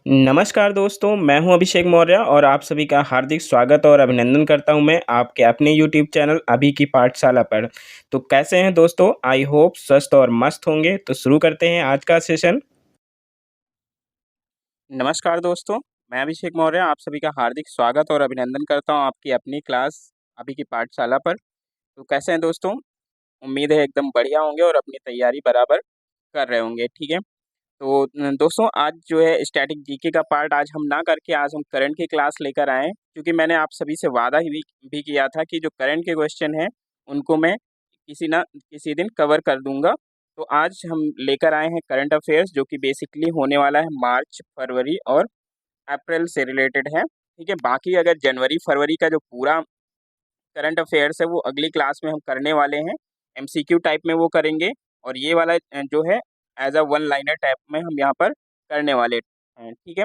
नमस्कार दोस्तों, मैं हूं अभिषेक मौर्य और आप सभी का हार्दिक स्वागत और अभिनंदन करता हूं मैं आपके अपने यूट्यूब चैनल अभी की पाठशाला पर। तो कैसे हैं दोस्तों? आई होप स्वस्थ और मस्त होंगे। तो शुरू करते हैं आज का सेशन। नमस्कार दोस्तों, मैं अभिषेक मौर्य आप सभी का हार्दिक स्वागत और अभिनंदन करता हूं आपकी अपनी क्लास अभी की पाठशाला पर। तो कैसे हैं दोस्तों? उम्मीद है एकदम बढ़िया होंगे और अपनी तैयारी बराबर कर रहे होंगे, ठीक है? तो दोस्तों आज जो है स्टैटिक जीके का पार्ट आज हम ना करके आज हम करंट की क्लास लेकर आए हैं, क्योंकि मैंने आप सभी से वादा ही भी किया था कि जो करंट के क्वेश्चन हैं उनको मैं किसी ना किसी दिन कवर कर दूंगा। तो आज हम लेकर आए हैं करंट अफेयर्स जो कि बेसिकली होने वाला है मार्च, फरवरी और अप्रैल से रिलेटेड है, ठीक है? बाकी अगर जनवरी, फरवरी का जो पूरा करंट अफेयर्स है वो अगली क्लास में हम करने वाले हैं, एमसीक्यू टाइप में वो करेंगे और ये वाला जो है as a one liner type में हम यहाँ पर करने वाले हैं, ठीक है?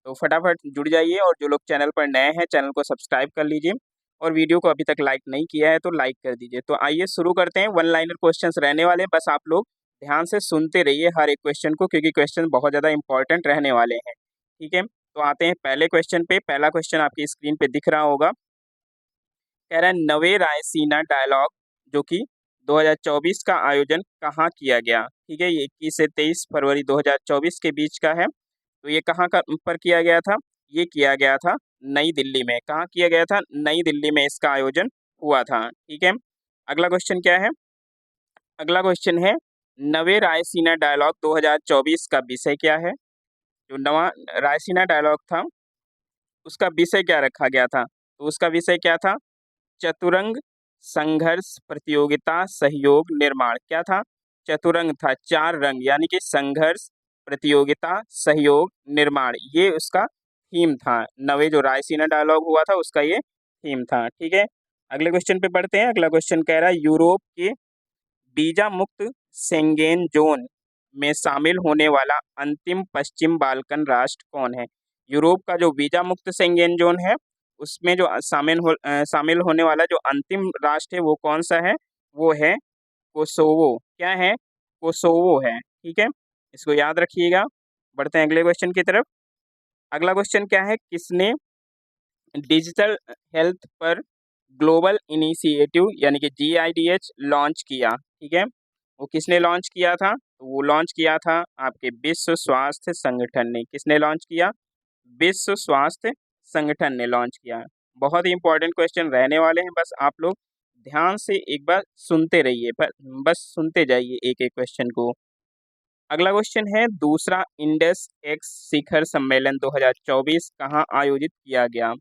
तो फटाफट जुड़ जाइए और जो लोग चैनल पर नए हैं चैनल को सब्सक्राइब कर लीजिए और वीडियो को अभी तक लाइक नहीं किया है तो लाइक कर दीजिए। तो आइए शुरू करते हैं। वन लाइनर क्वेश्चंस रहने वाले हैं, बस आप लोग ध्यान से सुनते रहिए हर एक क्वेश्चन को, क्योंकि क्वेश्चन बहुत ज़्यादा इंपॉर्टेंट रहने वाले हैं, ठीक है? तो आते हैं पहले क्वेश्चन पे। पहला क्वेश्चन आपकी स्क्रीन पे दिख रहा होगा। कह रहा है नवे रायसीना डायलॉग जो कि 2024 का आयोजन कहाँ किया गया, ठीक है? ये 21 से 23 फरवरी 2024 के बीच का है। तो ये कहाँ का पर किया गया था? ये किया गया था नई दिल्ली में। कहाँ किया गया था? नई दिल्ली में इसका आयोजन हुआ था, ठीक है? अगला क्वेश्चन क्या है? अगला क्वेश्चन है नवे रायसीना डायलॉग 2024 का विषय क्या है? जो नवा रायसीना डायलॉग था उसका विषय क्या रखा गया था? तो उसका विषय क्या था? चतुरंग संघर्ष प्रतियोगिता सहयोग निर्माण। क्या था? चतुरंग था, चार रंग, यानी कि संघर्ष प्रतियोगिता सहयोग निर्माण, ये उसका थीम था। नवे जो रायसीना डायलॉग हुआ था उसका ये थीम था, ठीक है? अगले क्वेश्चन पे बढ़ते हैं। अगला क्वेश्चन कह रहा है यूरोप के वीजा मुक्त शेंगेन जोन में शामिल होने वाला अंतिम पश्चिम बाल्कन राष्ट्र कौन है? यूरोप का जो वीजा मुक्त शेंगेन जोन है उसमें जो शामिल होने वाला जो अंतिम राष्ट्र है वो कौन सा है? वो है कोसोवो। क्या है? कोसोवो है, ठीक है? इसको याद रखिएगा। बढ़ते हैं अगले क्वेश्चन की तरफ। अगला क्वेश्चन क्या है? किसने डिजिटल हेल्थ पर ग्लोबल इनिशिएटिव यानी कि जीआईडीएच लॉन्च किया, ठीक है? वो किसने लॉन्च किया था? तो वो लॉन्च किया था आपके विश्व स्वास्थ्य संगठन ने। किसने लॉन्च किया? विश्व स्वास्थ्य संगठन ने लॉन्च किया। बहुत ही इंपॉर्टेंट क्वेश्चन रहने वाले हैं, बस आप लोग ध्यान से एक बार सुनते रहिए, बस सुनते जाइए एक एक क्वेश्चन को। अगला क्वेश्चन है दूसरा इंडस एक्स शिखर सम्मेलन 2024 कहाँ आयोजित किया गया?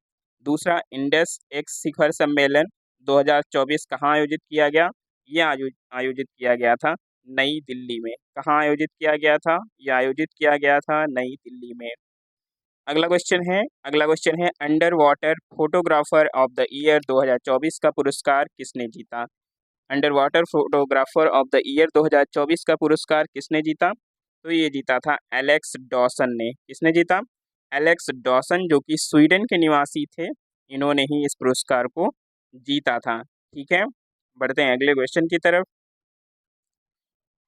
दूसरा इंडस एक्स शिखर सम्मेलन 2024 कहाँ आयोजित किया गया? यह आयोजित किया गया था नई दिल्ली में। कहाँ आयोजित किया गया था? यह आयोजित किया गया था नई दिल्ली में। अगला क्वेश्चन है under water photographer of the year 2024 का पुरस्कार किसने जीता? Under water photographer of the year 2024 का पुरस्कार किसने जीता? तो ये जीता था एलेक्स डॉसन ने। किसने जीता? एलेक्स डॉसन, जो कि स्वीडन के निवासी थे। इन्होंने ही इस पुरस्कार को जीता था, ठीक है? बढ़ते हैं अगले क्वेश्चन की तरफ।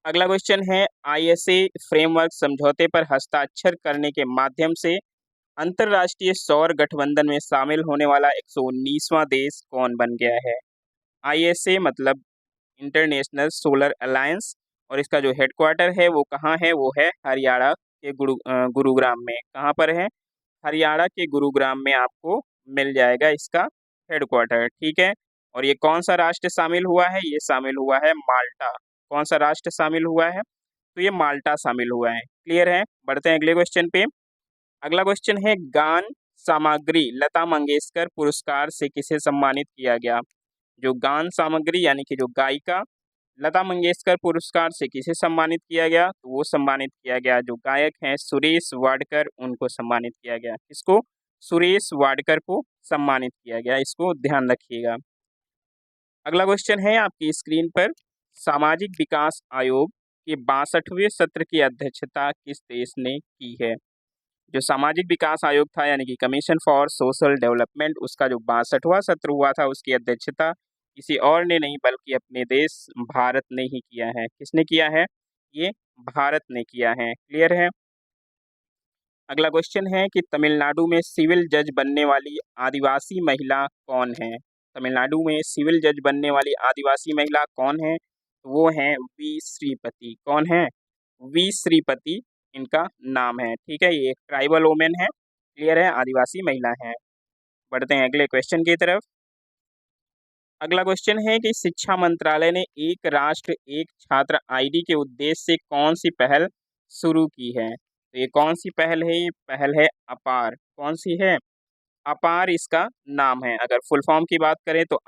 अगला क्वेश्चन है आईएसए फ्रेमवर्क समझौते पर हस्ताक्षर करने के माध्यम से अंतर्राष्ट्रीय सौर गठबंधन में शामिल होने वाला 119वां देश कौन बन गया है? आईएसए मतलब इंटरनेशनल सोलर अलायंस, और इसका जो हेडक्वार्टर है वो कहाँ है? वो है हरियाणा के गुरुग्राम में। कहाँ पर है? हरियाणा के गुरुग्राम में आपको मिल जाएगा इसका हेडक्वार्टर, ठीक है? और ये कौन सा राष्ट्र शामिल हुआ है? ये शामिल हुआ है माल्टा। कौन सा राष्ट्र शामिल हुआ है? तो ये माल्टा शामिल हुआ है। क्लियर है? बढ़ते हैं अगले क्वेश्चन पे। अगला क्वेश्चन है गान सामग्री लता मंगेशकर पुरस्कार से किसे सम्मानित किया गया? जो गान सामग्री यानी कि जो गायिका लता मंगेशकर पुरस्कार से किसे सम्मानित किया गया? तो वो सम्मानित किया गया जो गायक हैं सुरेश वाडकर, उनको सम्मानित किया गया। किसको? सुरेश वाडकर को सम्मानित किया गया। इसको ध्यान रखिएगा। अगला क्वेश्चन है आपकी स्क्रीन पर सामाजिक विकास आयोग के 62वें सत्र की अध्यक्षता किस देश ने की है? जो सामाजिक विकास आयोग था यानी कि कमीशन फॉर सोशल डेवलपमेंट, उसका जो 62वां सत्र हुआ था उसकी अध्यक्षता किसी और ने नहीं बल्कि अपने देश भारत ने ही किया है। किसने किया है? ये भारत ने किया है। क्लियर है? अगला क्वेश्चन है कि तमिलनाडु में सिविल जज बनने वाली आदिवासी महिला कौन है? तमिलनाडु में सिविल जज बनने वाली आदिवासी महिला कौन है? तो वो हैं वी श्रीपति। कौन है? वी श्रीपति इनका नाम है। ठीक है, ये एक ट्राइबल वोमेन है। क्लियर है, आदिवासी महिला है। बढ़ते हैं अगले क्वेश्चन की तरफ। अगला क्वेश्चन है कि शिक्षा मंत्रालय ने एक राष्ट्र एक छात्र आईडी के उद्देश्य से कौन सी पहल शुरू की है? तो ये कौन सी पहल है? ये पहल है अपार। कौन सी है? अपार इसका नाम है। अगर फुल फॉर्म की बात करें तो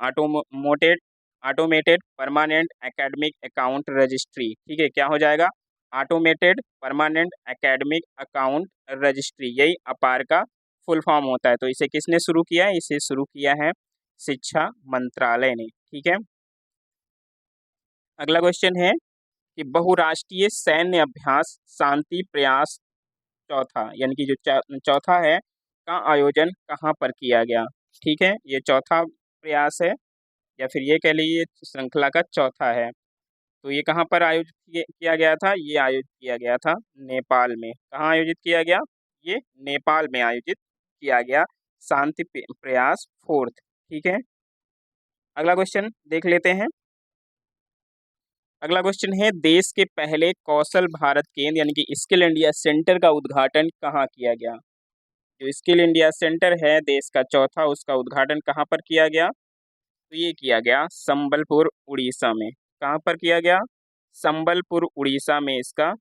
automated permanent academic account registry. ठीक है, क्या हो जाएगा? Automated permanent academic account registry, यही अपार का फुल फॉर्म होता है। तो इसे किसने शुरू किया है? इसे शुरू किया है शिक्षा मंत्रालय ने। ठीक है, अगला क्वेश्चन है कि बहुराष्ट्रीय सैन्य अभ्यास शांति प्रयास चौथा, यानी कि जो चौथा है, का आयोजन कहाँ पर किया गया? ठीक है, ये चौथा प्रयास है, या फिर ये कह लीजिए श्रृंखला का चौथा है। तो ये कहाँ पर आयोजित किया गया था? ये आयोजित किया गया था नेपाल में। कहाँ आयोजित किया गया? ये नेपाल में आयोजित किया गया, शांति प्रयास फोर्थ। ठीक है, अगला क्वेश्चन देख लेते हैं। अगला क्वेश्चन है देश के पहले कौशल भारत केंद्र यानी कि स्किल इंडिया सेंटर का उद्घाटन कहाँ किया गया? जो स्किल इंडिया सेंटर है देश का चौथा, उसका उद्घाटन कहाँ पर किया गया? तो ये किया गया संबलपुर उड़ीसा में। कहाँ पर किया गया? संबलपुर उड़ीसा में इसका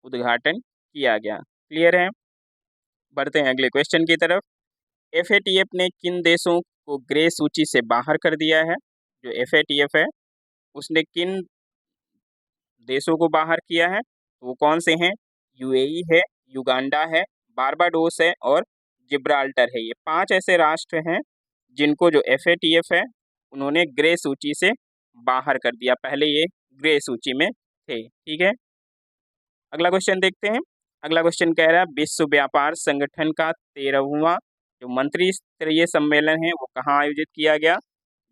उद्घाटन किया गया। क्लियर है, बढ़ते हैं अगले क्वेश्चन की तरफ। एफएटीएफ ने किन देशों को ग्रे सूची से बाहर कर दिया है? जो एफएटीएफ है उसने किन देशों को बाहर किया है? तो वो कौन से हैं? यूएई है, युगांडा है, बारबाडोस है और जिब्राल्टर है। ये 5 ऐसे राष्ट्र हैं जिनको जो एफएटीएफ है उन्होंने ग्रे सूची से बाहर कर दिया। पहले ये ग्रे सूची में थे। ठीक है, अगला क्वेश्चन देखते हैं। अगला क्वेश्चन कह रहा है विश्व व्यापार संगठन का 13वां जो मंत्री स्तरीय सम्मेलन है वो कहाँ आयोजित किया गया?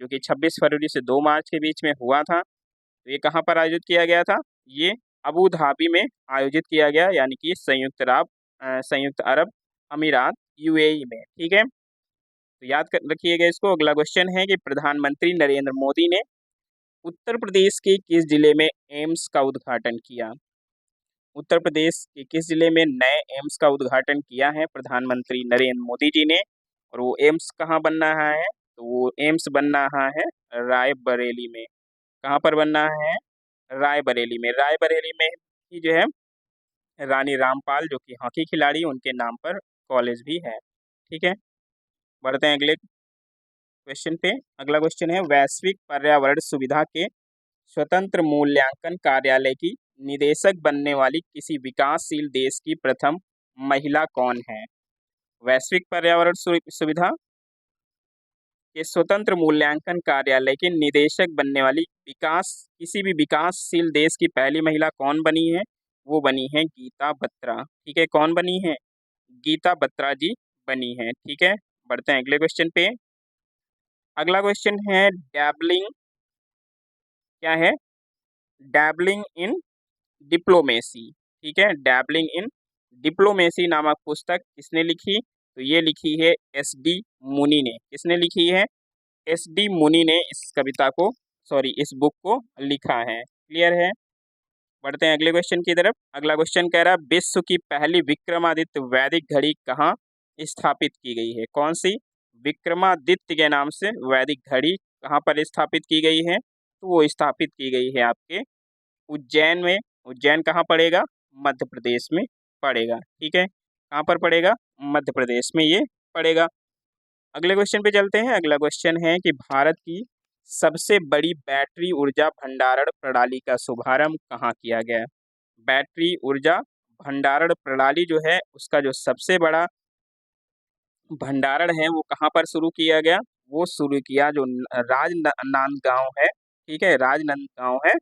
जो कि 26 फरवरी से 2 मार्च के बीच में हुआ था। तो ये कहाँ पर आयोजित किया गया था? ये अबू धाबी में आयोजित किया गया, यानी कि संयुक्त अरब अमीरात, यूएई में। ठीक है, तो याद कर रखिएगा इसको। अगला क्वेश्चन है कि प्रधानमंत्री नरेंद्र मोदी ने उत्तर प्रदेश के किस जिले में एम्स का उद्घाटन किया? उत्तर प्रदेश के किस जिले में नए एम्स का उद्घाटन किया है प्रधानमंत्री नरेंद्र मोदी जी ने? और वो एम्स कहाँ बन रहा है? तो वो एम्स बन रहा है रायबरेली में। कहाँ पर बन रहा है? रायबरेली में। रायबरेली में ही जो है रानी रामपाल जो कि हॉकी खिलाड़ी, उनके नाम पर कॉलेज भी है। ठीक है, बढ़ते हैं अगले क्वेश्चन पे। अगला क्वेश्चन है वैश्विक पर्यावरण सुविधा के स्वतंत्र मूल्यांकन कार्यालय की निदेशक बनने वाली किसी विकासशील देश की प्रथम महिला कौन है? वैश्विक पर्यावरण सुविधा के स्वतंत्र मूल्यांकन कार्यालय के निदेशक बनने वाली किसी भी विकासशील देश की पहली महिला कौन बनी है? वो बनी है गीता बत्रा। ठीक है, कौन बनी है? गीता बत्रा जी बनी है। ठीक है, बढ़ते हैं अगले क्वेश्चन पे। अगला क्वेश्चन है डैबलिंग, क्या है? डैबलिंग इन डिप्लोमेसी। ठीक है, डैबलिंग इन डिप्लोमेसी नामक पुस्तक किसने लिखी? तो ये लिखी है एस डी मुनि ने। किसने लिखी है? एस डी मुनि ने इस कविता को, सॉरी इस बुक को लिखा है। क्लियर है, बढ़ते हैं अगले क्वेश्चन की तरफ। अगला क्वेश्चन कह रहा है विश्व की पहली विक्रमादित्य वैदिक घड़ी कहाँ स्थापित की गई है? कौन सी? विक्रमादित्य के नाम से वैदिक घड़ी कहाँ पर स्थापित की गई है? तो वो स्थापित की गई है आपके उज्जैन में। उज्जैन कहाँ पड़ेगा? मध्य प्रदेश में पड़ेगा। ठीक है, कहाँ पर पड़ेगा? मध्य प्रदेश में ये पड़ेगा। अगले क्वेश्चन पे चलते हैं। अगला क्वेश्चन है कि भारत की सबसे बड़ी बैटरी ऊर्जा भंडारण प्रणाली का शुभारंभ कहाँ किया गया है? बैटरी ऊर्जा भंडारण प्रणाली जो है उसका जो सबसे बड़ा भंडारण है वो कहाँ पर शुरू किया गया? वो शुरू किया जो राजनांदगांव है। ठीक है, राजनांदगांव है,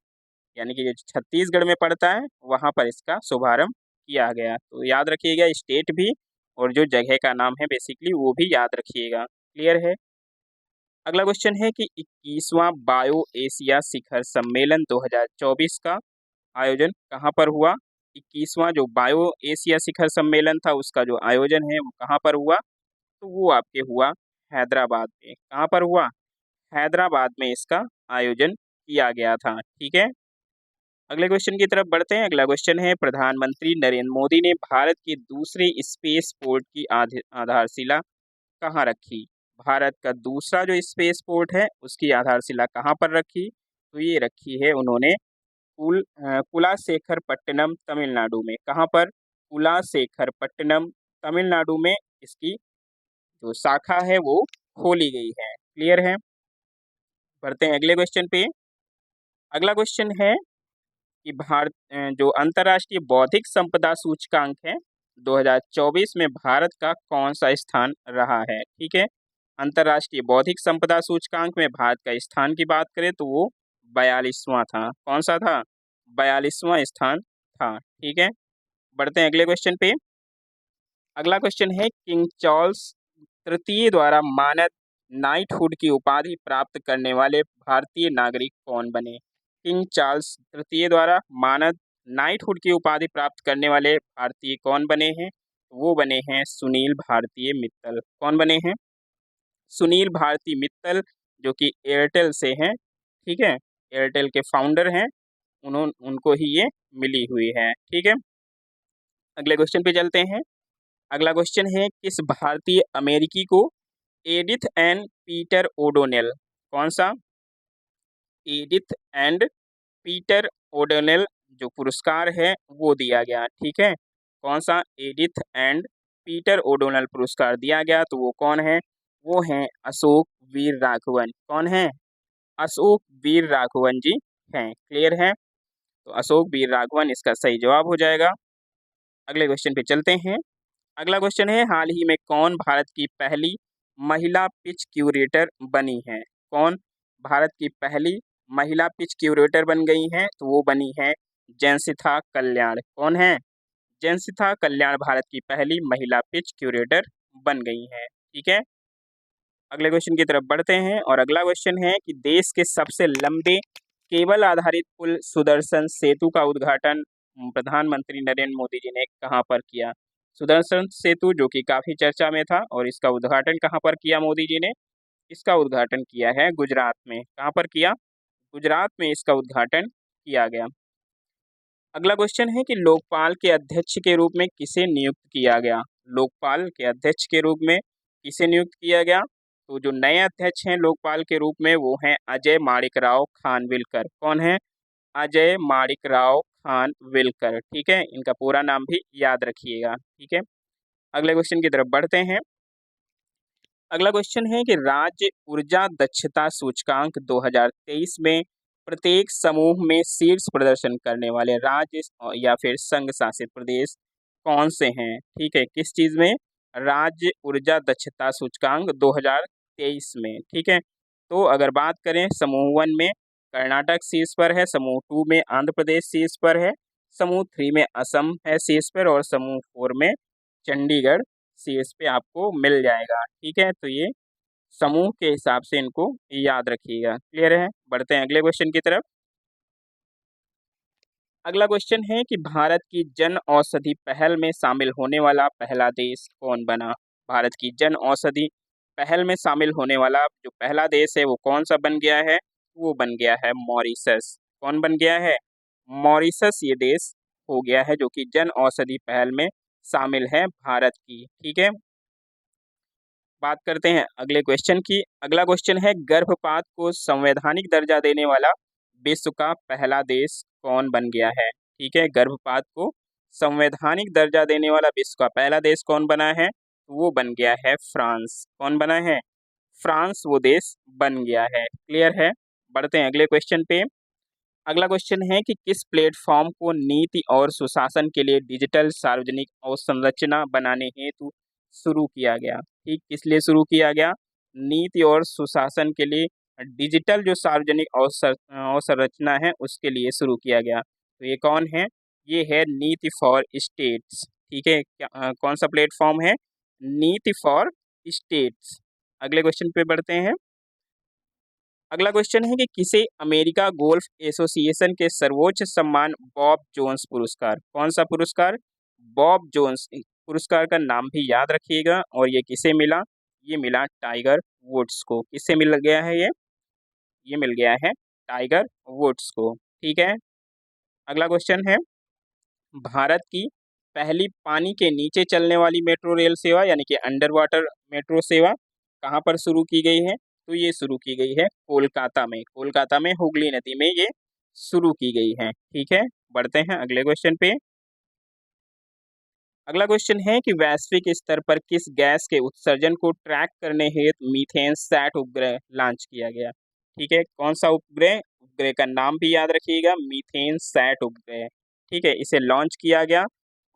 यानी कि जो छत्तीसगढ़ में पड़ता है वहाँ पर इसका शुभारंभ किया गया। तो याद रखिएगा स्टेट भी और जो जगह का नाम है बेसिकली वो भी याद रखिएगा। क्लियर है, अगला क्वेश्चन है कि 21वां बायो एशिया शिखर सम्मेलन 2024 का आयोजन कहाँ पर हुआ? 21वां जो बायो एशिया शिखर सम्मेलन था उसका जो आयोजन है वो कहाँ पर हुआ? तो वो आपके हुआ हैदराबाद में। कहाँ पर हुआ? हैदराबाद में इसका आयोजन किया गया था। ठीक है। अगले क्वेश्चन की तरफ बढ़ते हैं। अगला क्वेश्चन है, प्रधानमंत्री नरेंद्र मोदी ने भारत की दूसरी स्पेस पोर्ट की आधारशिला कहाँ रखी? भारत का दूसरा जो स्पेस पोर्ट है उसकी आधारशिला कहाँ पर रखी? तो ये रखी है उन्होंने कुलाशेखरपट्टनम तमिलनाडु में। कहाँ पर? कुलाशेखरपट्टनम तमिलनाडु में इसकी जो शाखा है वो खोली गई है। क्लियर है। बढ़ते हैं अगले क्वेश्चन पे। अगला क्वेश्चन है कि जो अंतर्राष्ट्रीय बौद्धिक संपदा सूचकांक है 2024 में भारत का कौन सा स्थान रहा है? ठीक है। अंतर्राष्ट्रीय बौद्धिक संपदा सूचकांक में भारत का स्थान की बात करें तो वो 42वां था। कौन सा था? 42वां स्थान था। ठीक है। बढ़ते हैं अगले क्वेश्चन पे। अगला क्वेश्चन है, किंग चार्ल्स तृतीय द्वारा मानद नाइटहुड की उपाधि प्राप्त करने वाले भारतीय नागरिक कौन बने? किंग चार्ल्स तृतीय द्वारा मानद नाइटहुड की उपाधि प्राप्त करने वाले भारतीय कौन बने हैं? वो बने हैं सुनील भारतीय मित्तल। कौन बने हैं? सुनील भारती मित्तल, जो कि एयरटेल से हैं। ठीक है। एयरटेल के फाउंडर हैं। उनको ही ये मिली हुई है। ठीक है। अगले क्वेश्चन पे चलते हैं। अगला क्वेश्चन है, किस भारतीय अमेरिकी को एडिथ एंड पीटर ओडोनेल, कौन सा? एडिथ एंड पीटर ओडोनेल जो पुरस्कार है वो दिया गया। ठीक है। कौन सा? एडिथ एंड पीटर ओडोनेल पुरस्कार दिया गया। तो वो कौन है? वो हैं अशोक वीर राघवन। कौन है? अशोक वीर राघवन जी हैं। क्लियर है। तो अशोक वीर राघवन इसका सही जवाब हो जाएगा। अगले क्वेश्चन पे चलते हैं। अगला क्वेश्चन है, हाल ही में कौन भारत की पहली महिला पिच क्यूरेटर बनी है? कौन भारत की पहली महिला पिच क्यूरेटर बन गई हैं? तो वो बनी है जयंसिथा कल्याण। कौन है? जयंसिथा कल्याण भारत की पहली महिला पिच क्यूरेटर बन गई हैं। ठीक है। अगले क्वेश्चन की तरफ बढ़ते हैं और अगला क्वेश्चन है कि देश के सबसे लंबे केबल आधारित पुल सुदर्शन सेतु का उद्घाटन प्रधानमंत्री नरेंद्र मोदी जी ने कहाँ पर किया? सुदर्शन सेतु जो कि काफी चर्चा में था, और इसका उद्घाटन कहाँ पर किया मोदी जी ने? इसका उद्घाटन किया है गुजरात में। कहाँ पर किया? गुजरात में इसका उद्घाटन किया गया। अगला क्वेश्चन है कि लोकपाल के अध्यक्ष के रूप में किसे नियुक्त किया गया? लोकपाल के अध्यक्ष के रूप में किसे नियुक्त किया गया? तो जो नए अध्यक्ष हैं लोकपाल के रूप में वो हैं अजय माणिकराव खानविलकर। कौन है? अजय माणिकराव खानविलकर। ठीक है। इनका पूरा नाम भी याद रखिएगा। ठीक है। अगले क्वेश्चन की तरफ बढ़ते हैं। अगला क्वेश्चन है कि राज्य ऊर्जा दक्षता सूचकांक 2023 में प्रत्येक समूह में शीर्ष प्रदर्शन करने वाले राज्य या फिर संघ शासित प्रदेश कौन से हैं? ठीक है। किस चीज में? राज्य ऊर्जा दक्षता सूचकांक 2023 में। ठीक है। तो अगर बात करें, समूह 1 में कर्नाटक शीर्ष पर है, समूह 2 में आंध्र प्रदेश शीर्ष पर है, समूह 3 में असम है शीर्ष पर, और समूह 4 में चंडीगढ़ शीर्ष पे आपको मिल जाएगा। ठीक है। तो ये समूह के हिसाब से इनको याद रखिएगा। क्लियर है। बढ़ते हैं अगले क्वेश्चन की तरफ। अगला क्वेश्चन है कि भारत की जन औषधि पहल में शामिल होने वाला पहला देश कौन बना? भारत की जन औषधि पहल में शामिल होने वाला जो पहला देश है वो कौन सा बन गया है? वो बन गया है मॉरिशस। कौन बन गया है? मॉरिशस ये देश हो गया है जो कि जन औषधि पहल में शामिल है भारत की। ठीक है। बात करते हैं अगले क्वेश्चन की। अगला क्वेश्चन है, गर्भपात को संवैधानिक दर्जा देने वाला विश्व का पहला देश कौन बन गया है? ठीक है। गर्भपात को संवैधानिक दर्जा देने वाला विश्व का पहला देश कौन बना है? वो बन गया है फ्रांस। कौन बना है? फ्रांस वो देश बन गया है। क्लियर है। बढ़ते हैं अगले क्वेश्चन पे। अगला क्वेश्चन है कि किस प्लेटफॉर्म को नीति और सुशासन के लिए डिजिटल सार्वजनिक अवसंरचना बनाने हेतु शुरू किया गया? ठीक, किस लिए शुरू किया गया? नीति और सुशासन के लिए डिजिटल जो सार्वजनिक अवसंरचना है उसके लिए शुरू किया गया। तो ये कौन है? ये है नीति फॉर स्टेट्स। ठीक है। कौन सा प्लेटफॉर्म है? नीति फॉर स्टेट्स। अगले क्वेश्चन पे बढ़ते हैं। अगला क्वेश्चन है कि किसे अमेरिका गोल्फ एसोसिएशन के सर्वोच्च सम्मान बॉब जोन्स पुरस्कार, कौन सा पुरस्कार, बॉब जोन्स पुरस्कार का नाम भी याद रखिएगा। और ये किसे मिला, ये मिला टाइगर वुड्स को। किससे मिल गया है ये मिल गया है टाइगर वुड्स को। ठीक है। अगला क्वेश्चन है, भारत की पहली पानी के नीचे चलने वाली मेट्रो रेल सेवा यानी कि अंडर वाटर मेट्रो सेवा कहाँ पर शुरू की गई है, तो ये शुरू की गई है कोलकाता में। कोलकाता में हुगली नदी में ये शुरू की गई है। ठीक है। बढ़ते हैं अगले क्वेश्चन पे। अगला क्वेश्चन है कि वैश्विक स्तर पर किस गैस के उत्सर्जन को ट्रैक करने हेतु मीथेन सैट उपग्रह लॉन्च किया गया। ठीक है, कौन सा उपग्रह, उपग्रह का नाम भी याद रखिएगा, मीथेन सैट उपग्रह। ठीक है, इसे लॉन्च किया गया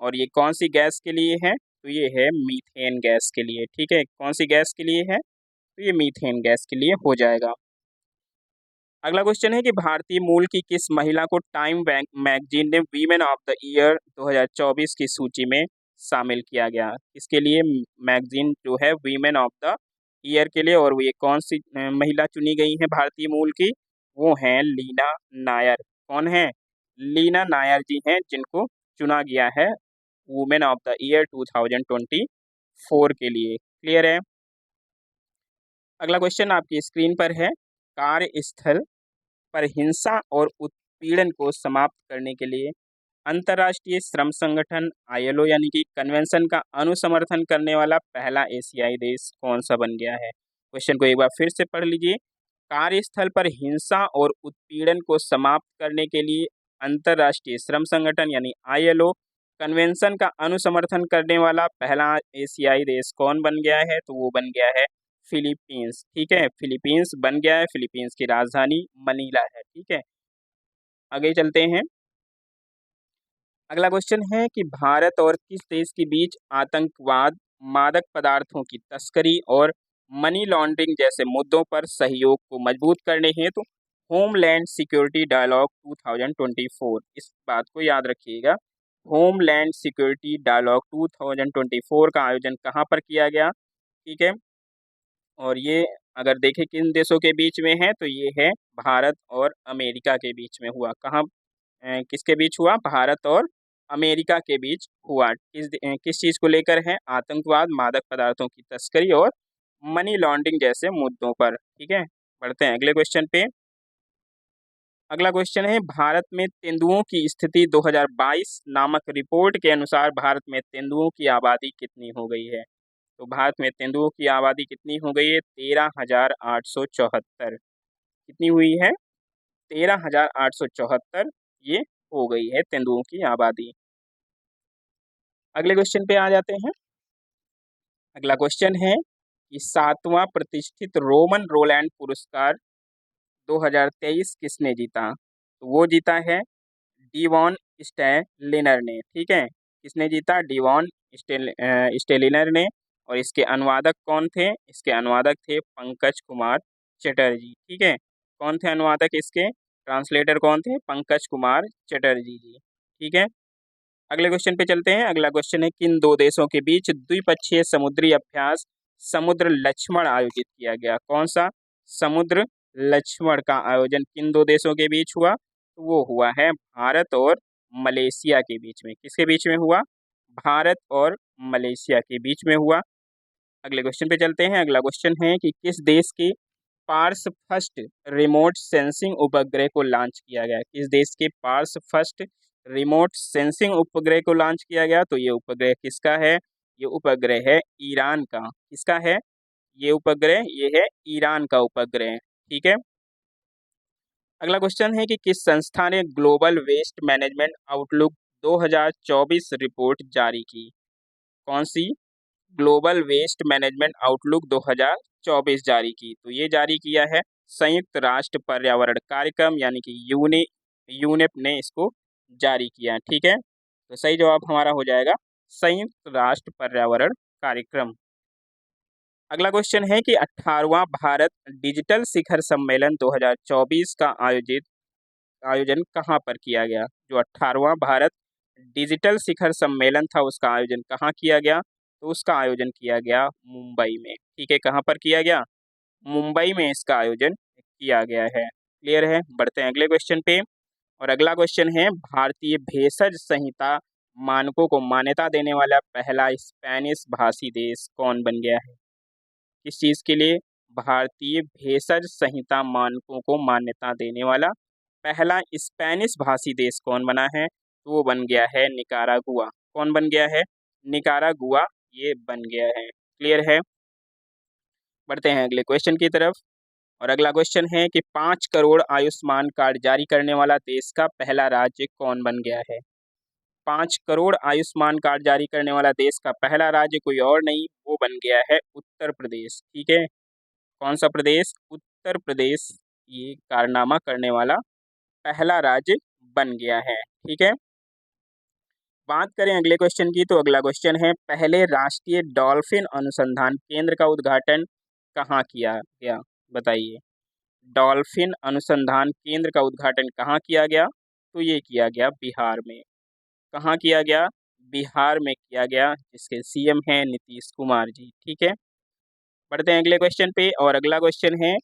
और ये कौन सी गैस के लिए है, तो ये है मीथेन गैस के लिए। ठीक है, कौन सी गैस के लिए है, तो ये मीथेन गैस के लिए हो जाएगा। अगला क्वेश्चन है कि भारतीय मूल की किस महिला को टाइम मैगजीन ने वीमेन ऑफ द ईयर 2024 की सूची में शामिल किया गया। इसके लिए मैगजीन जो है वीमेन ऑफ द ईयर के लिए, और ये कौन सी महिला चुनी गई है भारतीय मूल की, वो हैं लीना नायर। कौन है, लीना नायर जी हैं जिनको चुना गया है वुमेन ऑफ द ईयर 2024 के लिए। क्लियर है। अगला क्वेश्चन आपकी स्क्रीन पर है, कार्यस्थल पर हिंसा और उत्पीड़न को समाप्त करने के लिए अंतर्राष्ट्रीय श्रम संगठन आईएलओ यानी कि कन्वेंशन का अनुसमर्थन करने वाला पहला एशियाई देश कौन सा बन गया है। क्वेश्चन को एक बार फिर से पढ़ लीजिए। कार्यस्थल पर हिंसा और उत्पीड़न को समाप्त करने के लिए अंतर्राष्ट्रीय श्रम संगठन यानी आईएलओ कन्वेंशन का अनुसमर्थन करने वाला पहला एशियाई देश कौन बन गया है, तो वो बन गया है फिलीपींस। ठीक है, फिलीपींस बन गया है। फिलीपींस की राजधानी मनीला है। ठीक है, आगे चलते हैं। अगला क्वेश्चन है कि भारत और किस देश के बीच आतंकवाद, मादक पदार्थों की तस्करी और मनी लॉन्ड्रिंग जैसे मुद्दों पर सहयोग को मजबूत करने हेतु होमलैंड सिक्योरिटी डायलॉग 2024, इस बात को याद रखिएगा, होमलैंड सिक्योरिटी डायलॉग 2024 का आयोजन कहाँ पर किया गया। ठीक है, और ये अगर देखें किन देशों के बीच में है, तो ये है भारत और अमेरिका के बीच में हुआ। कहाँ किसके बीच हुआ, भारत और अमेरिका के बीच हुआ। किस चीज़ को लेकर है, आतंकवाद, मादक पदार्थों की तस्करी और मनी लॉन्ड्रिंग जैसे मुद्दों पर। ठीक है, बढ़ते हैं अगले क्वेश्चन पे। अगला क्वेश्चन है, भारत में तेंदुओं की स्थिति 2022 नामक रिपोर्ट के अनुसार भारत में तेंदुओं की आबादी कितनी हो गई है। तो भारत में तेंदुओं की आबादी कितनी हो गई है, 13,874। कितनी हुई है, 13,874 ये हो गई है तेंदुओं की आबादी। अगले क्वेश्चन पे आ जाते हैं। अगला क्वेश्चन है कि 7वां प्रतिष्ठित रोमन रोलैंड पुरस्कार 2023 किसने जीता, तो वो जीता है डीवॉन स्टेलिनर ने। ठीक है, किसने जीता, डीवॉन स्टेलिनर ने। और इसके अनुवादक कौन थे, इसके अनुवादक थे पंकज कुमार चटर्जी। ठीक है, कौन थे अनुवादक इसके, ट्रांसलेटर कौन थे, पंकज कुमार चटर्जी जी। ठीक है, अगले क्वेश्चन पे चलते हैं। अगला क्वेश्चन है, किन दो देशों के बीच द्विपक्षीय समुद्री अभ्यास समुद्र लक्ष्मण आयोजित किया गया। कौन सा, समुद्र लक्ष्मण का आयोजन किन दो देशों के बीच हुआ, तो वो हुआ है भारत और मलेशिया के बीच में। किसके बीच में हुआ, भारत और मलेशिया के बीच में हुआ। अगले क्वेश्चन पे चलते हैं। अगला क्वेश्चन है कि किस देश के पार्स फर्स्ट रिमोट सेंसिंग उपग्रह को लॉन्च किया गया। किस देश के पार्स फर्स्ट रिमोट सेंसिंग उपग्रह को लॉन्च किया गया, तो ये उपग्रह किसका है, ये उपग्रह है ईरान का। किसका है ये उपग्रह, ये है ईरान का उपग्रह। ठीक है, अगला क्वेश्चन है कि किस संस्था ने global waste management outlook 2024 report जारी की। कौन सी, ग्लोबल वेस्ट मैनेजमेंट आउटलुक 2024 जारी की, तो ये जारी किया है संयुक्त राष्ट्र पर्यावरण कार्यक्रम यानी कि यूनेप ने इसको जारी किया। ठीक है, तो सही जवाब हमारा हो जाएगा संयुक्त राष्ट्र पर्यावरण कार्यक्रम। अगला क्वेश्चन है कि 18वां भारत डिजिटल शिखर सम्मेलन 2024 का आयोजन कहाँ पर किया गया। जो 18वां भारत डिजिटल शिखर सम्मेलन था उसका आयोजन कहाँ किया गया, तो उसका आयोजन किया गया मुंबई में। ठीक है, कहाँ पर किया गया, मुंबई में इसका आयोजन किया गया है। क्लियर है? बढ़ते हैं अगले क्वेश्चन पे। और अगला क्वेश्चन है, भारतीय भेषज संहिता मानकों को मान्यता देने वाला पहला स्पेनिश भाषी देश कौन बन गया है? किस चीज के लिए? भारतीय भेषज संहिता मानकों को मान्यता देने वाला पहला स्पेनिश भाषी देश कौन बना है? तो वो बन गया है निकारागुआ। कौन बन गया है? निकारागुआ ये बन गया है। क्लियर है? बढ़ते हैं अगले क्वेश्चन की तरफ। और अगला क्वेश्चन है कि 5 करोड़ आयुष्मान कार्ड जारी करने वाला देश का पहला राज्य कौन बन गया है? 5 करोड़ आयुष्मान कार्ड जारी करने वाला देश का पहला राज्य कोई और नहीं, वो बन गया है उत्तर प्रदेश। ठीक है? कौन सा प्रदेश? उत्तर प्रदेश ये कारनामा करने वाला पहला राज्य बन गया है। ठीक है? बात करें अगले क्वेश्चन की, तो अगला क्वेश्चन है, पहले राष्ट्रीय डॉल्फिन अनुसंधान केंद्र का उद्घाटन कहाँ किया गया? बताइए। डॉल्फिन अनुसंधान केंद्र का उद्घाटन कहाँ किया गया? तो ये किया गया बिहार में। कहाँ किया गया? बिहार में किया गया, जिसके सीएम हैं नीतीश कुमार जी। ठीक है? बढ़ते हैं अगले क्वेश्चन पे। और अगला क्वेश्चन है,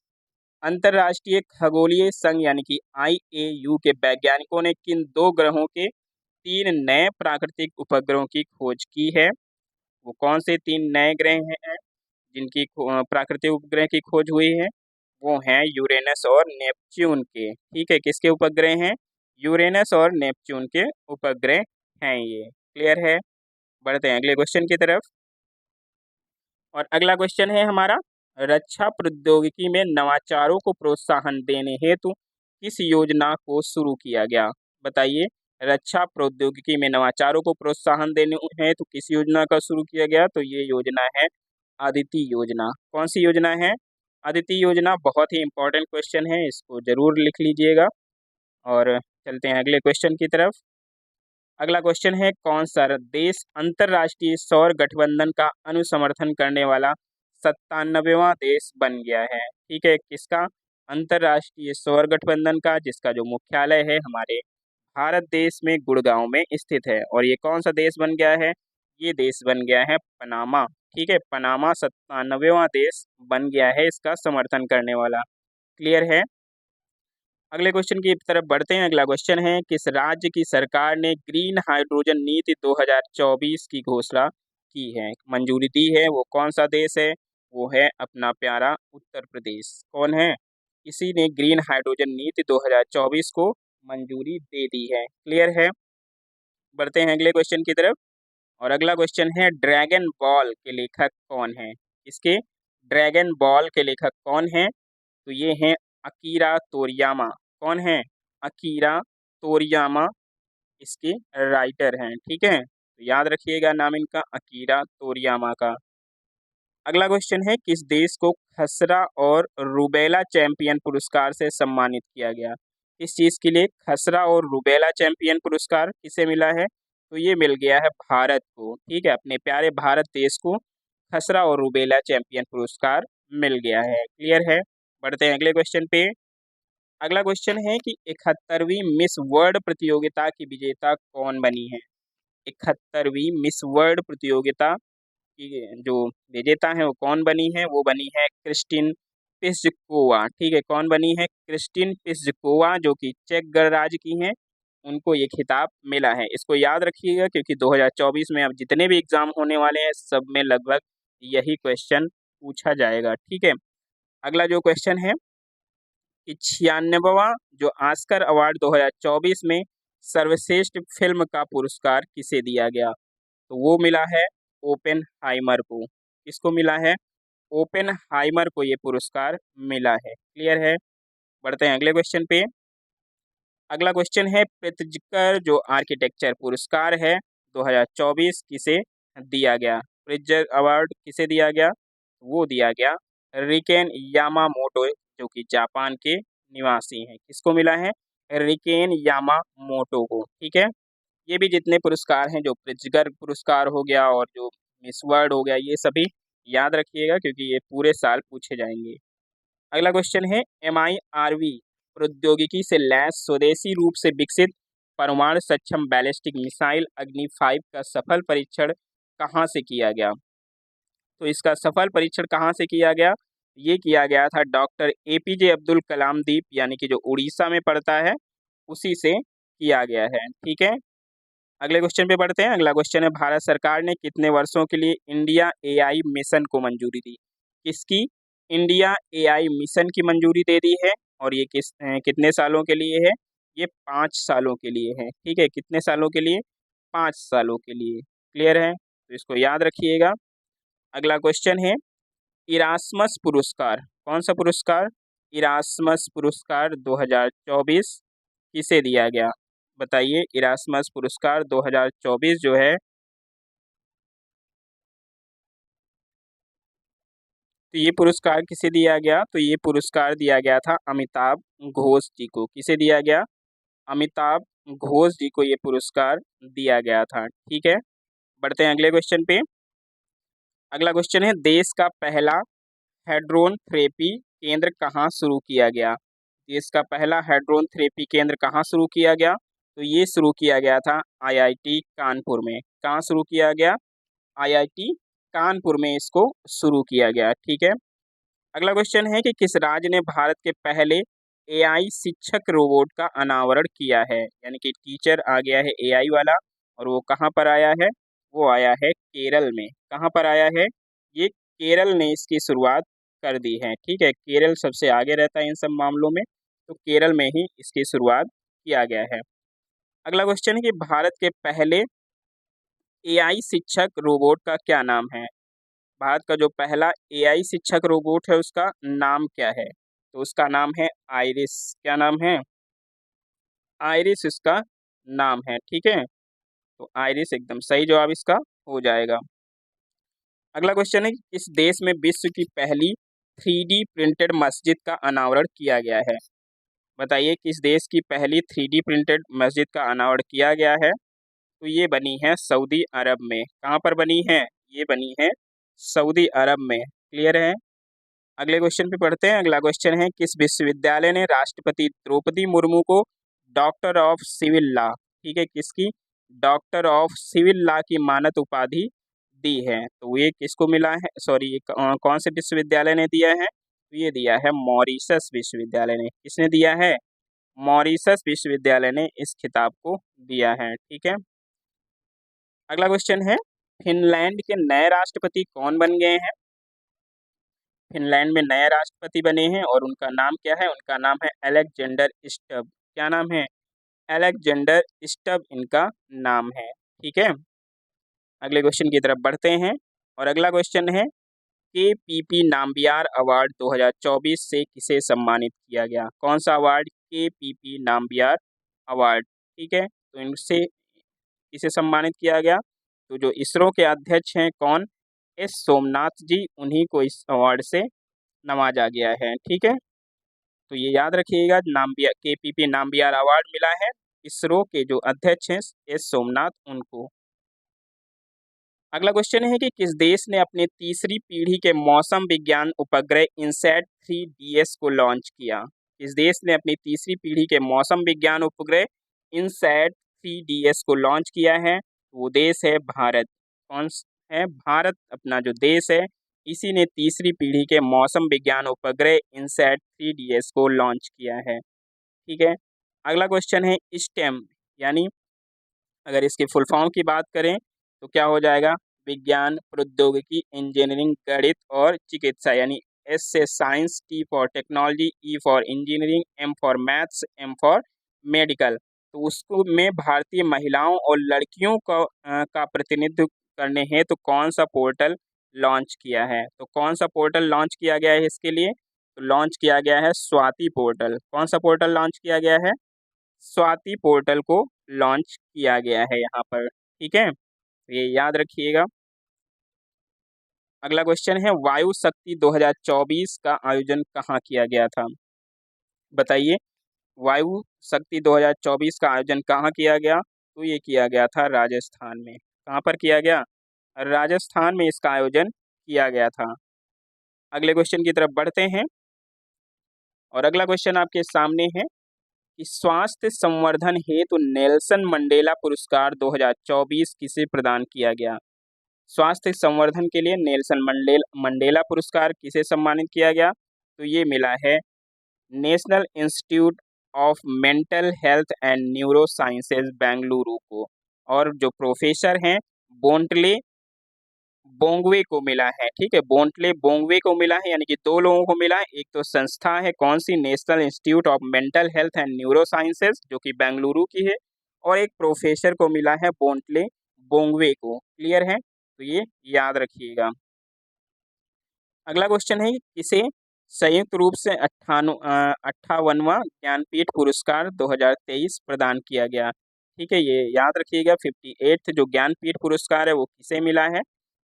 अंतर्राष्ट्रीय खगोलीय संघ यानी कि IAU के वैज्ञानिकों ने किन 2 ग्रहों के 3 नए प्राकृतिक उपग्रहों की खोज की है? वो कौन से 3 नए ग्रह हैं जिनकी प्राकृतिक उपग्रह की खोज हुई है? वो हैं यूरेनस और नेपच्यून के। ठीक है? किसके उपग्रह हैं? यूरेनस और नेपच्यून के उपग्रह हैं ये। क्लियर है? बढ़ते हैं अगले क्वेश्चन की तरफ। और अगला क्वेश्चन है हमारा, रक्षा प्रौद्योगिकी में नवाचारों को प्रोत्साहन देने हेतु किस योजना को शुरू किया गया? बताइए। रक्षा प्रौद्योगिकी में नवाचारों को प्रोत्साहन देने हेतु किस योजना का शुरू किया गया? तो ये योजना है अदिति योजना। कौन सी योजना है? अदिति योजना। बहुत ही इंपॉर्टेंट क्वेश्चन है, इसको जरूर लिख लीजिएगा। और चलते हैं अगले क्वेश्चन की तरफ। अगला क्वेश्चन है, कौन सा देश अंतर्राष्ट्रीय सौर गठबंधन का अनुसमर्थन करने वाला 97वां देश बन गया है? ठीक है? किसका? अंतर्राष्ट्रीय सौर गठबंधन का, जिसका जो मुख्यालय है हमारे भारत देश में गुड़गांव में स्थित है। और ये कौन सा देश बन गया है? ये देश बन गया है पनामा। ठीक है? पनामा 97वां देश बन गया है इसका समर्थन करने वाला। क्लियर है? अगले क्वेश्चन की तरफ बढ़ते हैं। अगला क्वेश्चन है, किस राज्य की सरकार ने ग्रीन हाइड्रोजन नीति 2024 की घोषणा की है, मंजूरी दी है? वो कौन सा देश है? वो है अपना प्यारा उत्तर प्रदेश। कौन है? इसी ने ग्रीन हाइड्रोजन नीति 2024 को मंजूरी दे दी है। क्लियर है? बढ़ते हैं अगले क्वेश्चन की तरफ। और अगला क्वेश्चन है, ड्रैगन बॉल के लेखक कौन है? इसके ड्रैगन बॉल के लेखक कौन है? तो ये हैं अकीरा तोरियामा। कौन है? अकीरा तोरियामा इसके राइटर हैं। ठीक है? तो याद रखिएगा नाम इनका, अकीरा तोरियामा का। अगला क्वेश्चन है, किस देश को खसरा और रूबेला चैंपियन पुरस्कार से सम्मानित किया गया? इस चीज के लिए खसरा और रूबेला चैंपियन पुरस्कार किसे मिला है? तो ये मिल गया है भारत को। ठीक है? अपने प्यारे भारत देश को खसरा और रूबेला चैंपियन पुरस्कार मिल गया है। क्लियर है? बढ़ते हैं अगले क्वेश्चन पे। अगला क्वेश्चन है कि 71वीं मिस वर्ल्ड प्रतियोगिता की विजेता कौन बनी है? 71वीं मिस वर्ल्ड प्रतियोगिता की जो विजेता है वो कौन बनी है? वो बनी है क्रिस्टिन पिस्जकोवा। ठीक है? कौन बनी है? क्रिस्टिन पिस्जकोवा, जो कि चेक गणराज्य की हैं। उनको ये खिताब मिला है। इसको याद रखिएगा, क्योंकि 2024 में अब जितने भी एग्जाम होने वाले हैं सब में लगभग यही क्वेश्चन पूछा जाएगा। ठीक है? अगला जो क्वेश्चन है कि 96वां जो ऑस्कर अवार्ड 2024 में सर्वश्रेष्ठ फिल्म का पुरस्कार किसे दिया गया? तो वो मिला है ओपेनहाइमर को। किसको मिला है? ओपेनहाइमर को ये पुरस्कार मिला है। क्लियर है? बढ़ते हैं अगले क्वेश्चन पे। अगला क्वेश्चन है, प्रित्जकर जो आर्किटेक्चर पुरस्कार है 2024 किसे दिया गया? प्रित्जकर अवार्ड किसे दिया गया? वो दिया गया रिकेन यामामोटो, जो कि जापान के निवासी हैं। किसको मिला है? रिकेन यामामोटो को। ठीक है? ये भी जितने पुरस्कार हैं, जो प्रित्जकर पुरस्कार हो गया और जो मिस वर्ल्ड हो गया, ये सभी याद रखिएगा, क्योंकि ये पूरे साल पूछे जाएंगे। अगला क्वेश्चन है, MIRV प्रौद्योगिकी से लैस स्वदेशी रूप से विकसित परमाणु सक्षम बैलिस्टिक मिसाइल अग्नि 5 का सफल परीक्षण कहाँ से किया गया? तो इसका सफल परीक्षण कहाँ से किया गया? ये किया गया था डॉक्टर एपीजे अब्दुल कलाम द्वीप, यानी कि जो उड़ीसा में पड़ता है, उसी से किया गया है। ठीक है, अगले क्वेश्चन पे बढ़ते हैं। अगला क्वेश्चन है, भारत सरकार ने कितने वर्षों के लिए इंडिया एआई मिशन को मंजूरी दी? किसकी? इंडिया एआई मिशन की मंजूरी दे दी है, और ये कितने सालों के लिए है? ये 5 सालों के लिए है। ठीक है, कितने सालों के लिए? 5 सालों के लिए। क्लियर है, तो इसको याद रखिएगा। अगला क्वेश्चन है, इरास्मस पुरस्कार, कौन सा पुरस्कार? इरास्मस पुरस्कार 2024 किसे दिया गया? बताइए, इरास्मस पुरस्कार 2024 जो है, तो ये पुरस्कार किसे दिया गया? तो ये पुरस्कार दिया गया था अमिताभ घोष जी को। किसे दिया गया? अमिताभ घोष जी को ये पुरस्कार दिया गया था। ठीक है, बढ़ते हैं अगले क्वेश्चन पे। अगला क्वेश्चन है, देश का पहला हेड्रोन थेरेपी केंद्र कहाँ शुरू किया गया? देश का पहला हेड्रोन थेरेपी केंद्र कहाँ शुरू किया गया? तो ये शुरू किया गया था आईआईटी कानपुर में। कहाँ शुरू किया गया? आईआईटी कानपुर में इसको शुरू किया गया। ठीक है, अगला क्वेश्चन है कि किस राज्य ने भारत के पहले एआई शिक्षक रोबोट का अनावरण किया है? यानी कि टीचर आ गया है एआई वाला, और वो कहाँ पर आया है? वो आया है केरल में। कहाँ पर आया है? ये केरल ने इसकी शुरुआत कर दी है। ठीक है, केरल सबसे आगे रहता है इन सब मामलों में, तो केरल में ही इसकी शुरुआत किया गया है। अगला क्वेश्चन है कि भारत के पहले एआई शिक्षक रोबोट का क्या नाम है? भारत का जो पहला एआई शिक्षक रोबोट है, उसका नाम क्या है? तो उसका नाम है आइरिस। क्या नाम है? आइरिस इसका नाम है। ठीक है, तो आइरिस एकदम सही जवाब इसका हो जाएगा। अगला क्वेश्चन है, किस देश में विश्व की पहली 3D प्रिंटेड मस्जिद का अनावरण किया गया है? बताइए, किस देश की पहली 3D प्रिंटेड मस्जिद का अनावरण किया गया है? तो ये बनी है सऊदी अरब में। कहाँ पर बनी है? ये बनी है सऊदी अरब में। क्लियर है, अगले क्वेश्चन पे पढ़ते हैं। अगला क्वेश्चन है, किस विश्वविद्यालय ने राष्ट्रपति द्रौपदी मुर्मू को डॉक्टर ऑफ सिविल लॉ, ठीक है, किसकी? डॉक्टर ऑफ सिविल लॉ की मानद उपाधि दी है? तो ये किसको मिला है? सॉरी, ये कौन से विश्वविद्यालय ने दिया है? तो ये दिया है मॉरिशस विश्वविद्यालय ने। किसने दिया है? मॉरिशस विश्वविद्यालय ने इस खिताब को दिया है। ठीक है, अगला क्वेश्चन है, फिनलैंड के नए राष्ट्रपति कौन बन गए हैं? फिनलैंड में नए राष्ट्रपति बने हैं, और उनका नाम क्या है? उनका नाम है अलेक्जेंडर स्टब। क्या नाम है? अलेक्जेंडर स्टब इनका नाम है। ठीक है, अगले क्वेश्चन की तरफ बढ़ते हैं। और अगला क्वेश्चन है, केपीपी नाम्बियार अवार्ड 2024 से किसे सम्मानित किया गया? कौन सा अवार्ड? केपीपी नाम्बियार अवार्ड। ठीक है, तो इनसे किसे सम्मानित किया गया? तो जो इसरो के अध्यक्ष हैं, कौन? एस सोमनाथ जी, उन्हीं को इस अवार्ड से नवाजा गया है। ठीक है, तो ये याद रखिएगा, नाम्बिया केपीपी नाम्बियार अवार्ड मिला है इसरो के जो अध्यक्ष हैं एस सोमनाथ, उनको। अगला क्वेश्चन है कि किस देश ने अपने तीसरी पीढ़ी के मौसम विज्ञान उपग्रह इनसैट 3DS को लॉन्च किया? किस देश ने अपनी तीसरी पीढ़ी के मौसम विज्ञान उपग्रह इनसैट 3DS को लॉन्च किया है? वो देश है भारत। कौन है? भारत अपना जो देश है, इसी ने तीसरी पीढ़ी के मौसम विज्ञान उपग्रह इनसैट 3DS को लॉन्च किया है। ठीक है, अगला क्वेश्चन है स्टेम, यानी अगर इसकी फुल फॉर्म की बात करें तो क्या हो जाएगा? विज्ञान, प्रौद्योगिकी, इंजीनियरिंग, गणित और चिकित्सा, यानी एस से science, T for technology, E for engineering, M for maths, M for medical. तो उसको में भारतीय महिलाओं और लड़कियों का प्रतिनिधित्व करने हेतु तो कौन सा पोर्टल लॉन्च किया है? तो कौन सा पोर्टल लॉन्च किया गया है इसके लिए? तो लॉन्च किया गया है स्वाति पोर्टल। कौन सा पोर्टल लॉन्च किया गया है? स्वाति पोर्टल को लॉन्च किया गया है यहाँ पर। ठीक है, ये याद रखिएगा। अगला क्वेश्चन है, वायु शक्ति 2024 का आयोजन कहाँ किया गया था? बताइए, वायु शक्ति 2024 का आयोजन कहाँ किया गया? तो ये किया गया था राजस्थान में। कहाँ पर किया गया? राजस्थान में इसका आयोजन किया गया था। अगले क्वेश्चन की तरफ बढ़ते हैं, और अगला क्वेश्चन आपके सामने है कि स्वास्थ्य संवर्धन हेतु नेल्सन मंडेला पुरस्कार 2024 किसे प्रदान किया गया? स्वास्थ्य संवर्धन के लिए नेल्सन मंडेला पुरस्कार किसे सम्मानित किया गया? तो ये मिला है national Institute of Mental Health and neuro sciences Bengaluru को। और जो प्रोफेसर हैं बोंटले बोंगवे को मिला है। ठीक है, बोंटले बोंगवे को मिला है, यानी कि दो लोगों को मिला है। एक तो संस्था है कौन सी, National Institute of Mental Health and Neurosciences जो कि बेंगलुरु की है, और एक प्रोफेसर को मिला है बोंटले बोंगवे को। क्लियर है, तो ये याद रखिएगा। अगला क्वेश्चन है किसे संयुक्त रूप से 58वां ज्ञानपीठ पुरस्कार 2023 प्रदान किया गया? ठीक है, ये याद रखिएगा। 58th जो ज्ञानपीठ पुरस्कार है वो किसे मिला है?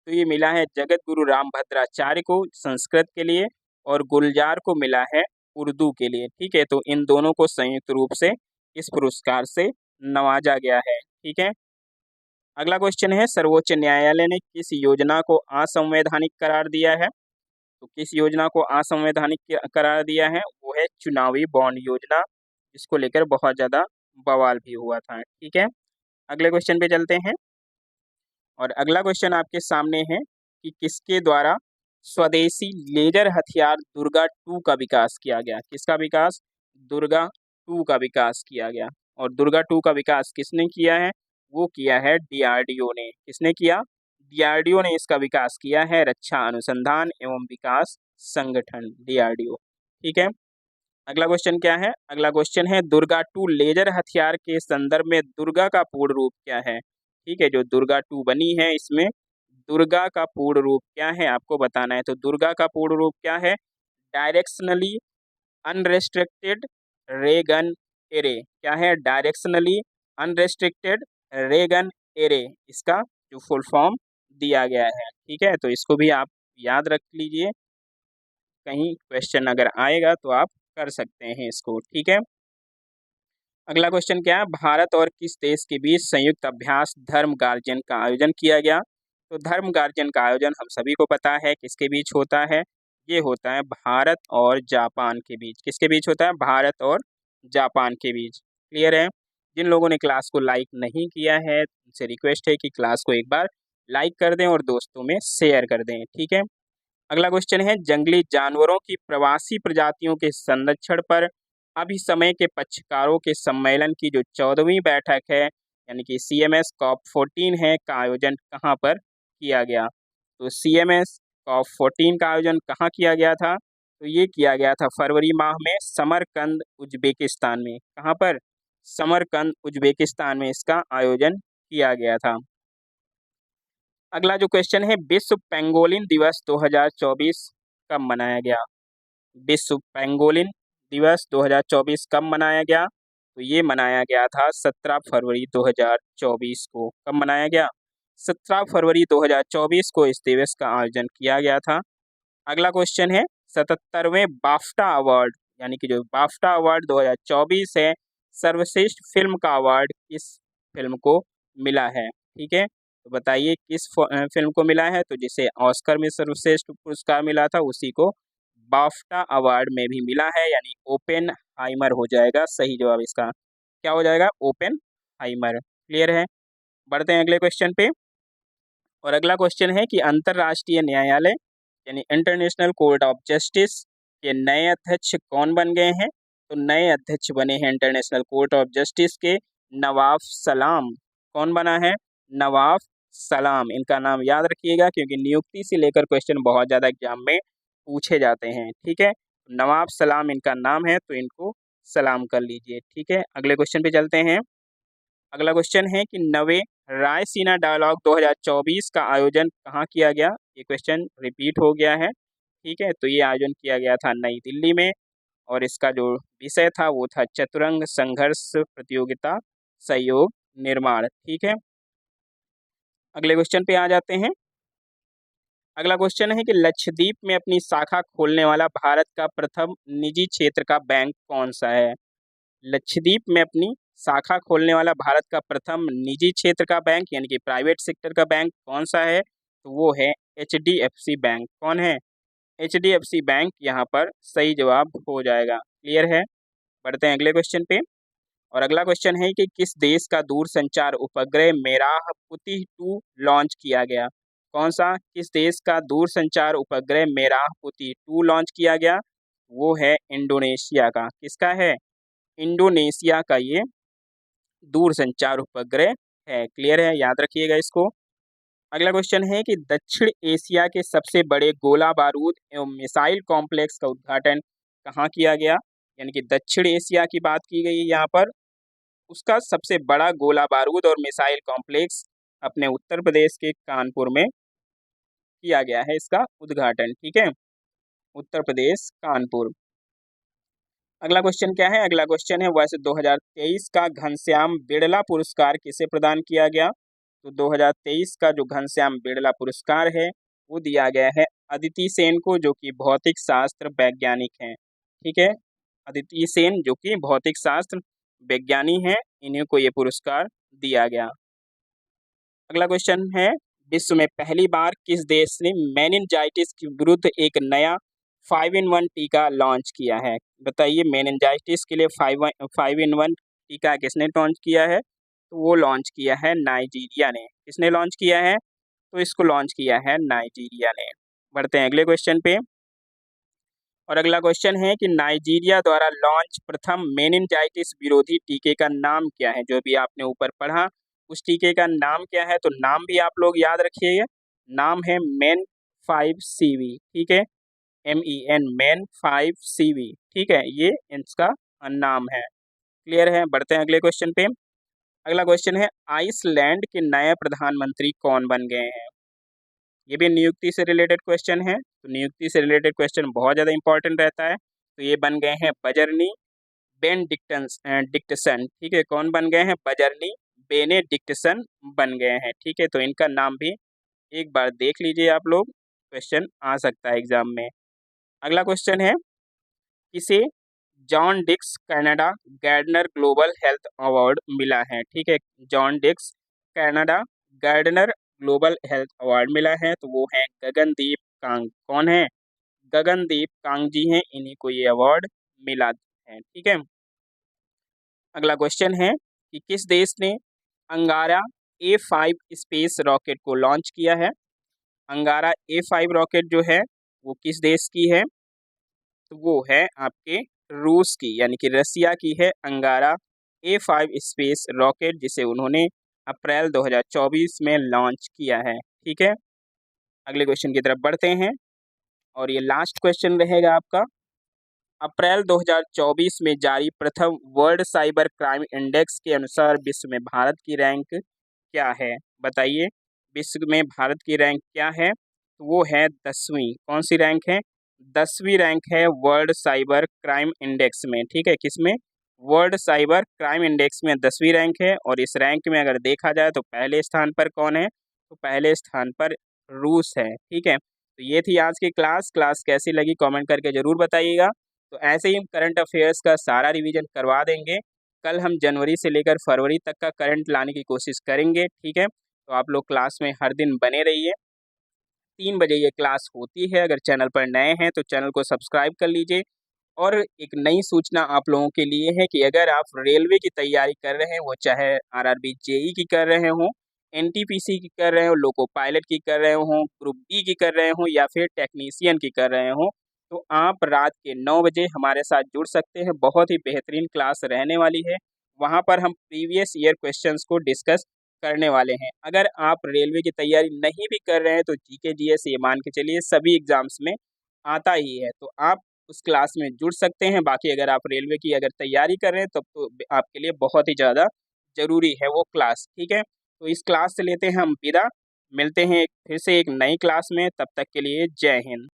तो ये मिला है जगत गुरु रामभद्राचार्य को संस्कृत के लिए, और गुलजार को मिला है उर्दू के लिए। ठीक है, तो इन दोनों को संयुक्त रूप से इस पुरस्कार से नवाजा गया है। ठीक है, अगला क्वेश्चन है सर्वोच्च न्यायालय ने किस योजना को असंवैधानिक करार दिया है? तो किस योजना को असंवैधानिक करार दिया है? वो है चुनावी बॉन्ड योजना, जिसको लेकर बहुत ज्यादा बवाल भी हुआ था। ठीक है, अगले क्वेश्चन पे चलते हैं। और अगला क्वेश्चन आपके सामने है कि किसके द्वारा स्वदेशी लेजर हथियार दुर्गा 2 का विकास किया गया? किसका विकास? दुर्गा 2 का विकास किया गया। और दुर्गा 2 का विकास किसने किया है? वो किया है डीआरडीओ ने। किसने किया? डीआरडीओ ने इसका विकास किया है, रक्षा अनुसंधान एवं विकास संगठन डीआरडीओ। ठीक है, अगला क्वेश्चन क्या है? अगला क्वेश्चन है दुर्गा 2 लेजर हथियार के संदर्भ में दुर्गा का पूर्ण रूप क्या है? ठीक है, जो दुर्गा 2 बनी है इसमें दुर्गा का पूर्ण रूप क्या है आपको बताना है। तो दुर्गा का पूर्ण रूप क्या है? डायरेक्शनली अनरेस्ट्रिक्टेड रे गन एरे। क्या है? डायरेक्शनली अनरेस्ट्रिक्टेड रे गन एरे, इसका जो फुल फॉर्म दिया गया है। ठीक है, तो इसको भी आप याद रख लीजिए, कहीं क्वेश्चन अगर आएगा तो आप कर सकते हैं इसको। ठीक है, अगला क्वेश्चन क्या है? भारत और किस देश के बीच संयुक्त अभ्यास धर्म गार्जन का आयोजन किया गया? तो धर्म गार्जन का आयोजन हम सभी को पता है किसके बीच होता है? ये होता है भारत और जापान के बीच। किसके बीच होता है? भारत और जापान के बीच। क्लियर है? जिन लोगों ने क्लास को लाइक नहीं किया है उनसे रिक्वेस्ट है कि क्लास को एक बार लाइक कर दें और दोस्तों में शेयर कर दें। ठीक है, अगला क्वेश्चन है जंगली जानवरों की प्रवासी प्रजातियों के संरक्षण पर अभिसमय के पक्षकारों के सम्मेलन की जो 14वीं बैठक है, यानी कि CMS COP14 है, का आयोजन कहाँ पर किया गया? तो CMS COP14 का आयोजन कहाँ किया गया था? तो ये किया गया था फरवरी माह में समरकंद उज्बेकिस्तान में। कहाँ पर? समरकंद उज्बेकिस्तान में इसका आयोजन किया गया था। अगला जो क्वेश्चन है विश्व पेंगोलिन दिवस 2024 कब मनाया गया? विश्व पेंगोलिन दिवस 2024 कब मनाया गया? तो ये मनाया गया था 17 फरवरी 2024 को। कब मनाया गया? 17 फरवरी 2024 को इस दिवस का आयोजन किया गया था। अगला क्वेश्चन है 77वें बाफ्टा अवार्ड, यानी कि जो बाफ्टा अवार्ड 2024 है, सर्वश्रेष्ठ फिल्म का अवार्ड किस फिल्म को मिला है? ठीक है, तो बताइए किस फिल्म को मिला है? तो जिसे ऑस्कर में सर्वश्रेष्ठ पुरस्कार मिला था उसी को बाफ्टा अवार्ड में भी मिला है, यानी ओपेन हाइमर हो जाएगा सही जवाब इसका। क्या हो जाएगा? ओपेन हाइमर। क्लियर है, बढ़ते हैं अगले क्वेश्चन पे। और अगला क्वेश्चन है कि अंतर्राष्ट्रीय न्यायालय यानी इंटरनेशनल कोर्ट ऑफ जस्टिस के नए अध्यक्ष कौन बन गए हैं? तो नए अध्यक्ष बने हैं इंटरनेशनल कोर्ट ऑफ जस्टिस के नवाफ सलाम। कौन बना है? नवाफ सलाम। इनका नाम याद रखिएगा क्योंकि नियुक्ति से लेकर क्वेश्चन बहुत ज़्यादा एग्जाम में पूछे जाते हैं। ठीक है, नवाब सलाम इनका नाम है, तो इनको सलाम कर लीजिए। ठीक है, अगले क्वेश्चन पे चलते हैं। अगला क्वेश्चन है कि नवे रायसीना डायलॉग 2024 का आयोजन कहाँ किया गया? ये क्वेश्चन रिपीट हो गया है। ठीक है, तो ये आयोजन किया गया था नई दिल्ली में, और इसका जो विषय था वो था चतुरंग संघर्ष प्रतियोगिता सहयोग निर्माण। ठीक है, अगले क्वेश्चन पे आ जाते हैं। अगला क्वेश्चन है कि लक्षद्वीप में अपनी शाखा खोलने वाला भारत का प्रथम निजी क्षेत्र का बैंक कौन सा है? लक्षद्वीप में अपनी शाखा खोलने वाला भारत का प्रथम निजी क्षेत्र का बैंक यानी कि प्राइवेट सेक्टर का बैंक कौन सा है? तो वो है HDFC बैंक। कौन है? HDFC बैंक यहाँ पर सही जवाब हो जाएगा। क्लियर है, बढ़ते हैं अगले क्वेश्चन पे। और अगला क्वेश्चन है कि किस देश का दूरसंचार उपग्रह मेराह पुती 2 लॉन्च किया गया? कौन सा, किस देश का दूरसंचार उपग्रह मेरापुती 2 लॉन्च किया गया? वो है इंडोनेशिया का। किसका है? इंडोनेशिया का ये दूरसंचार उपग्रह है। क्लियर है, याद रखिएगा इसको। अगला क्वेश्चन है कि दक्षिण एशिया के सबसे बड़े गोला बारूद एवं मिसाइल कॉम्प्लेक्स का उद्घाटन कहाँ किया गया? यानी कि दक्षिण एशिया की बात की गई है यहाँ पर, उसका सबसे बड़ा गोला बारूद और मिसाइल कॉम्प्लेक्स अपने उत्तर प्रदेश के कानपुर में किया गया है इसका उद्घाटन। ठीक है, उत्तर प्रदेश कानपुर। अगला क्वेश्चन क्या है? अगला क्वेश्चन है वर्ष 2023 का घनश्याम बिड़ला पुरस्कार किसे प्रदान किया गया? तो 2023 का जो घनश्याम बिड़ला पुरस्कार है वो दिया गया है अदिति सेन को, जो कि भौतिक शास्त्र वैज्ञानिक हैं। ठीक है, अदिति सेन जो कि भौतिक शास्त्र विज्ञानी हैं, इन्हीं को ये पुरस्कार दिया गया। अगला क्वेश्चन है, विश्व में पहली बार किस देश ने मेनिनजाइटिस के विरुद्ध एक नया 5-in-1 टीका लॉन्च किया है? बताइए, मेनिनजाइटिस के लिए 5-in-1 टीका किसने लॉन्च किया है? तो वो लॉन्च किया है नाइजीरिया ने। किसने लॉन्च किया है? तो इसको लॉन्च किया है नाइजीरिया ने। बढ़ते हैं अगले क्वेश्चन पे। और अगला क्वेश्चन है कि नाइजीरिया द्वारा लॉन्च प्रथम मेनिनजाइटिस विरोधी टीके का नाम क्या है? जो भी आपने ऊपर पढ़ा उस टीके का नाम क्या है? तो नाम भी आप लोग याद रखिए, नाम है मेन 5CV। ठीक है, MEN मेन 5CV। ठीक है, ये इसका नाम है। क्लियर है, बढ़ते हैं अगले क्वेश्चन पे। अगला क्वेश्चन है, आइसलैंड के नए प्रधानमंत्री कौन बन गए हैं? ये भी नियुक्ति से रिलेटेड क्वेश्चन है, तो नियुक्ति से रिलेटेड क्वेश्चन बहुत ज़्यादा इंपॉर्टेंट रहता है। तो ये बन गए हैं बजरनी डिक्टसन। ठीक है, कौन बन गए हैं? बजरनी बेनेडिक्टसन बन गए हैं। ठीक है, तो इनका नाम भी एक बार देख लीजिए आप लोग, क्वेश्चन आ सकता है एग्जाम में। अगला क्वेश्चन है, किसे John Dirks Canada Gairdner Global Health Award मिला है? ठीक है, John Dirks Canada Gairdner Global Health Award मिला है, तो वो है गगनदीप कांग। कौन है? गगनदीप कांग जी हैं, इन्हीं को ये अवार्ड मिला है। ठीक है, अगला क्वेश्चन है कि किस देश ने अंगारा A5 स्पेस रॉकेट को लॉन्च किया है? अंगारा A5 रॉकेट जो है वो किस देश की है? तो वो है आपके रूस की, यानी कि रसिया की है अंगारा A5 स्पेस रॉकेट, जिसे उन्होंने अप्रैल 2024 में लॉन्च किया है। ठीक है, अगले क्वेश्चन की तरफ बढ़ते हैं और ये लास्ट क्वेश्चन रहेगा आपका। अप्रैल 2024 में जारी प्रथम वर्ल्ड साइबर क्राइम इंडेक्स के अनुसार विश्व में भारत की रैंक क्या है? बताइए, विश्व में भारत की रैंक क्या है? तो वो है 10वीं। कौन सी रैंक है? 10वीं रैंक है वर्ल्ड साइबर क्राइम इंडेक्स में। ठीक है, किसमें? वर्ल्ड साइबर क्राइम इंडेक्स में 10वीं रैंक है। और इस रैंक में अगर देखा जाए तो पहले स्थान पर कौन है? तो पहले स्थान पर रूस है। ठीक है, तो ये थी आज की क्लास कैसी लगी कमेंट करके ज़रूर बताइएगा। तो ऐसे ही हम करंट अफेयर्स का सारा रिवीजन करवा देंगे। कल हम जनवरी से लेकर फरवरी तक का करंट लाने की कोशिश करेंगे। ठीक है, तो आप लोग क्लास में हर दिन बने रहिए। 3 बजे ये क्लास होती है। अगर चैनल पर नए हैं तो चैनल को सब्सक्राइब कर लीजिए। और एक नई सूचना आप लोगों के लिए है कि अगर आप रेलवे की तैयारी कर रहे हैं, वो चाहे RRB JE की कर रहे हों, NTPC की कर रहे हो, लोको पायलट की कर रहे हों, ग्रुप D की कर रहे हों या फिर टेक्नीशियन की कर रहे हों, तो आप रात के 9 बजे हमारे साथ जुड़ सकते हैं। बहुत ही बेहतरीन क्लास रहने वाली है। वहाँ पर हम प्रीवियस ईयर क्वेश्चंस को डिस्कस करने वाले हैं। अगर आप रेलवे की तैयारी नहीं भी कर रहे हैं तो GK GS ये मान के चलिए सभी एग्जाम्स में आता ही है, तो आप उस क्लास में जुड़ सकते हैं। बाकी अगर आप रेलवे की अगर तैयारी कर रहे हैं तब तो आपके लिए बहुत ही ज़्यादा ज़रूरी है वो क्लास। ठीक है, तो इस क्लास से लेते हैं हम विदा। मिलते हैं फिर से एक नई क्लास में, तब तक के लिए जय हिंद।